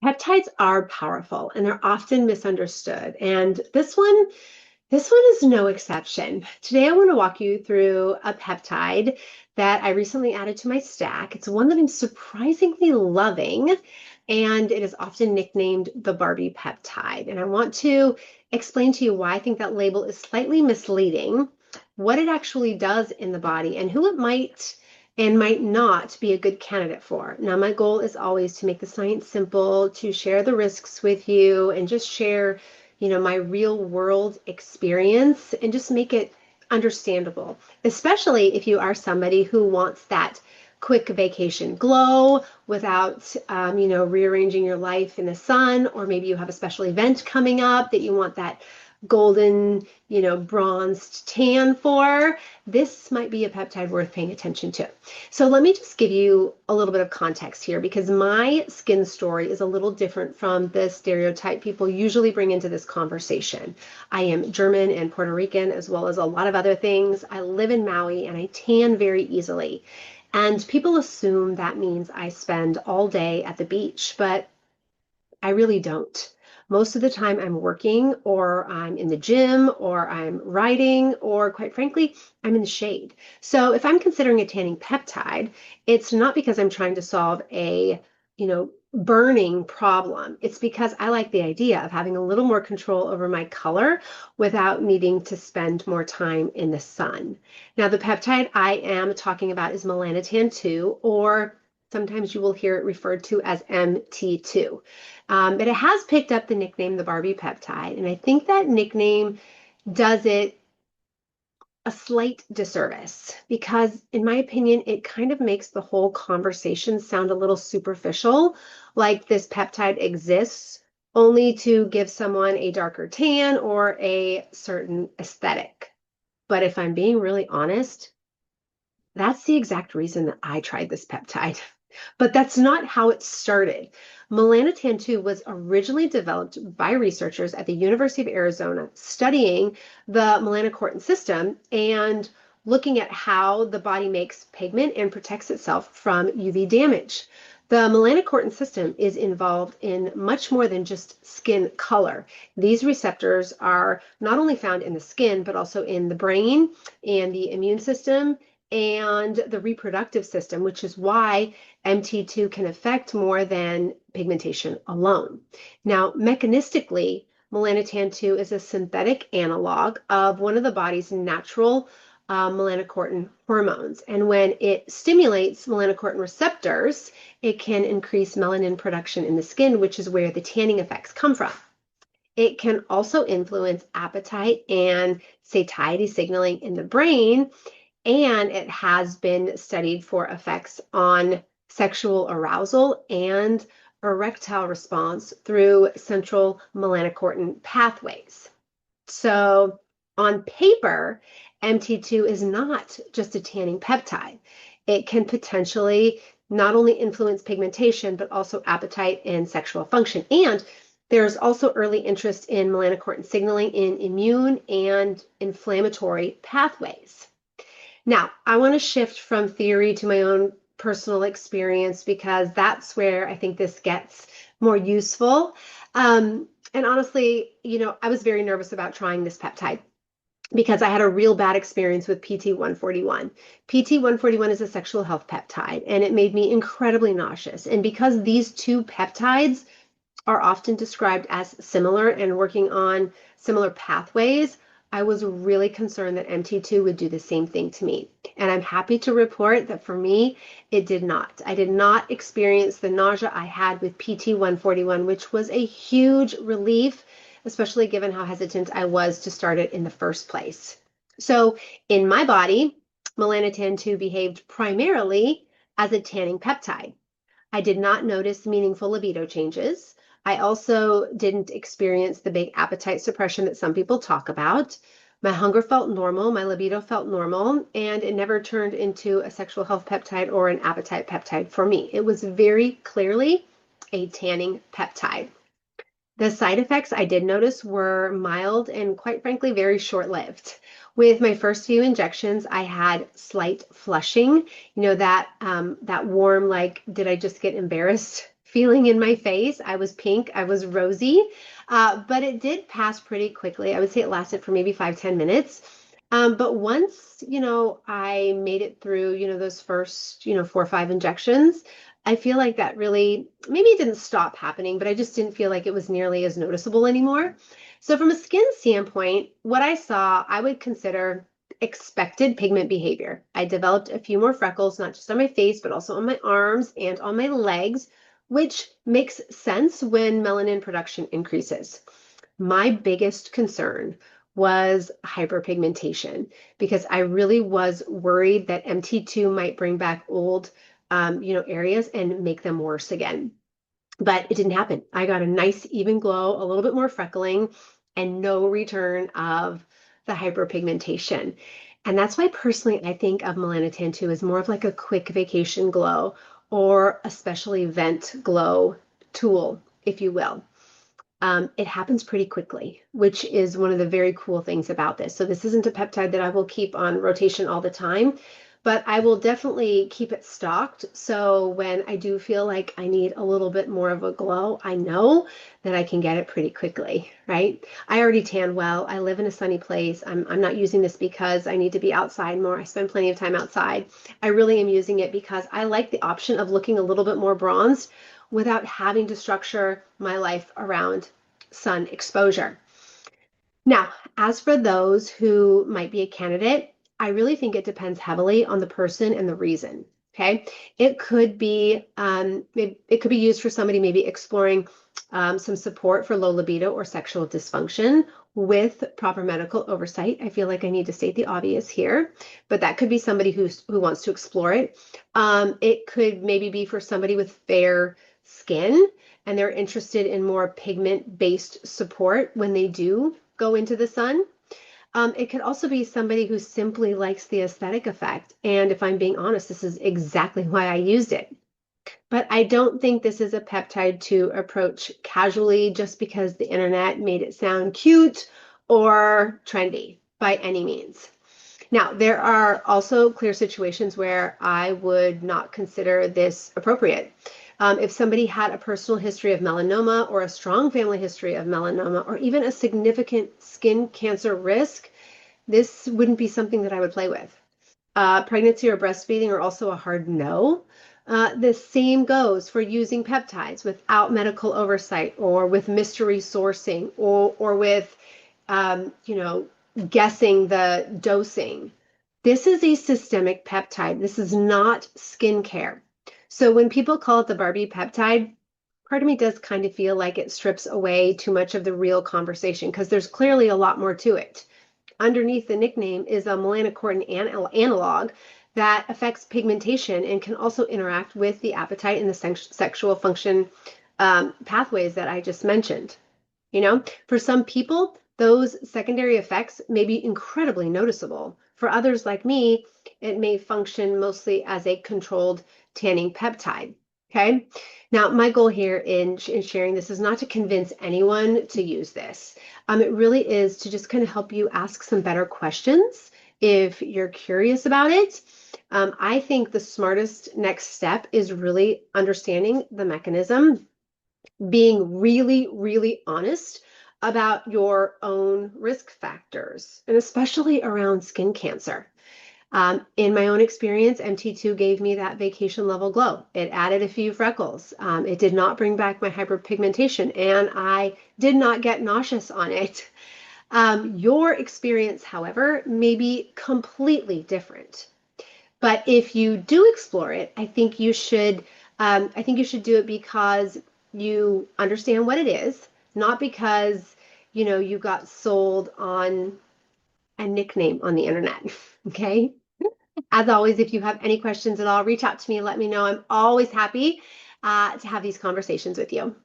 Peptides are powerful and they're often misunderstood. And this one is no exception. Today I want to walk you through a peptide that I recently added to my stack. It's one that I'm surprisingly loving, and it is often nicknamed the Barbie peptide. And I want to explain to you why I think that label is slightly misleading, what it actually does in the body, and who it might and might not be a good candidate for. Now, my goal is always to make the science simple, to share the risks with you, and just share, my real world experience and just make it understandable, especially if you are somebody who wants that quick vacation glow without, rearranging your life in the sun, or maybe you have a special event coming up that you want that golden, bronzed tan for. This might be a peptide worth paying attention to. So let me just give you a little bit of context here because my skin story is a little different from the stereotype people usually bring into this conversation. I am German and Puerto Rican as well as a lot of other things. I live in Maui and I tan very easily. And people assume that means I spend all day at the beach, but I really don't. Most of the time I'm working or I'm in the gym or I'm writing or quite frankly, I'm in the shade. So if I'm considering a tanning peptide, it's not because I'm trying to solve a, burning problem. It's because I like the idea of having a little more control over my color without needing to spend more time in the sun. Now, the peptide I am talking about is melanotan 2, or sometimes you will hear it referred to as MT2. But it has picked up the nickname the Barbie peptide, and I think that nickname does it a slight disservice because, in my opinion, it kind of makes the whole conversation sound a little superficial, like this peptide exists only to give someone a darker tan or a certain aesthetic. But if I'm being really honest, that's the exact reason that I tried this peptide. But that's not how it started. Melanotan 2 was originally developed by researchers at the University of Arizona studying the melanocortin system and looking at how the body makes pigment and protects itself from UV damage. The melanocortin system is involved in much more than just skin color. These receptors are not only found in the skin, but also in the brain and the immune system and the reproductive system, which is why MT2 can affect more than pigmentation alone. Now, mechanistically, melanotan 2 is a synthetic analog of one of the body's natural melanocortin hormones. And when it stimulates melanocortin receptors, it can increase melanin production in the skin, which is where the tanning effects come from. It can also influence appetite and satiety signaling in the brain, and it has been studied for effects on sexual arousal and erectile response through central melanocortin pathways. So on paper, MT2 is not just a tanning peptide. It can potentially not only influence pigmentation, but also appetite and sexual function. And there's also early interest in melanocortin signaling in immune and inflammatory pathways. Now, I want to shift from theory to my own personal experience because that's where I think this gets more useful. And honestly, I was very nervous about trying this peptide because I had a real bad experience with PT141. PT141 is a sexual health peptide, and it made me incredibly nauseous. And because these two peptides are often described as similar and working on similar pathways, I was really concerned that MT2 would do the same thing to me. And I'm happy to report that for me, it did not. I did not experience the nausea I had with PT141, which was a huge relief, especially given how hesitant I was to start it in the first place. So in my body, melanotan 2 behaved primarily as a tanning peptide. I did not notice meaningful libido changes. I also didn't experience the big appetite suppression that some people talk about. My hunger felt normal, my libido felt normal, and it never turned into a sexual health peptide or an appetite peptide for me. It was very clearly a tanning peptide. The side effects I did notice were mild and quite frankly very short-lived. With my first few injections, I had slight flushing, that warm, like, did I just get embarrassed feeling in my face. I was pink, I was rosy, but it did pass pretty quickly. I would say it lasted for maybe 5, 10 minutes. But once, I made it through, those first, 4 or 5 injections, I feel like that really, maybe it didn't stop happening, but I just didn't feel like it was nearly as noticeable anymore. So from a skin standpoint, what I saw, I would consider expected pigment behavior. I developed a few more freckles, not just on my face, but also on my arms and on my legs, which makes sense when melanin production increases. My biggest concern was hyperpigmentation because I really was worried that MT2 might bring back old, areas and make them worse again. But it didn't happen. I got a nice even glow, a little bit more freckling, and no return of the hyperpigmentation. And that's why personally I think of Melanotan 2 as more of like a quick vacation glow or a special event glow tool, if you will. It happens pretty quickly, which is one of the very cool things about this. So this isn't a peptide that I will keep on rotation all the time, but I will definitely keep it stocked. So when I do feel like I need a little bit more of a glow, I know that I can get it pretty quickly, right? I already tan well. I live in a sunny place. I'm not using this because I need to be outside more. I spend plenty of time outside. I really am using it because I like the option of looking a little bit more bronzed without having to structure my life around sun exposure. Now, as for those who might be a candidate, I really think it depends heavily on the person and the reason. Okay, it could be it could be used for somebody maybe exploring some support for low libido or sexual dysfunction with proper medical oversight. I feel like I need to state the obvious here, but that could be somebody who wants to explore it. It could maybe be for somebody with fair skin and they're interested in more pigment-based support when they do go into the sun. It could also be somebody who simply likes the aesthetic effect. And if I'm being honest, this is exactly why I used it. But I don't think this is a peptide to approach casually just because the internet made it sound cute or trendy by any means. Now, there are also clear situations where I would not consider this appropriate. If somebody had a personal history of melanoma or a strong family history of melanoma or even a significant skin cancer risk, this wouldn't be something that I would play with. Pregnancy or breastfeeding are also a hard no. The same goes for using peptides without medical oversight or with mystery sourcing or with, guessing the dosing. This is a systemic peptide. This is not skincare. So when people call it the Barbie peptide, part of me does kind of feel like it strips away too much of the real conversation because there's clearly a lot more to it. Underneath the nickname is a melanocortin analog that affects pigmentation and can also interact with the appetite and the sexual function pathways that I just mentioned. For some people, those secondary effects may be incredibly noticeable. For others like me, it may function mostly as a controlled tanning peptide. Okay. Now, my goal here in sharing this is not to convince anyone to use this. It really is to just kind of help you ask some better questions if you're curious about it. I think the smartest next step is really understanding the mechanism, being really, really honest about your own risk factors, and especially around skin cancer. In my own experience, MT2 gave me that vacation level glow. It added a few freckles. It did not bring back my hyperpigmentation, and I did not get nauseous on it. Your experience, however, may be completely different. But if you do explore it, I think you should. I think you should do it because you understand what it is, not because you got sold on a nickname on the internet. Okay. As always, if you have any questions at all, reach out to me and let me know. I'm always happy to have these conversations with you.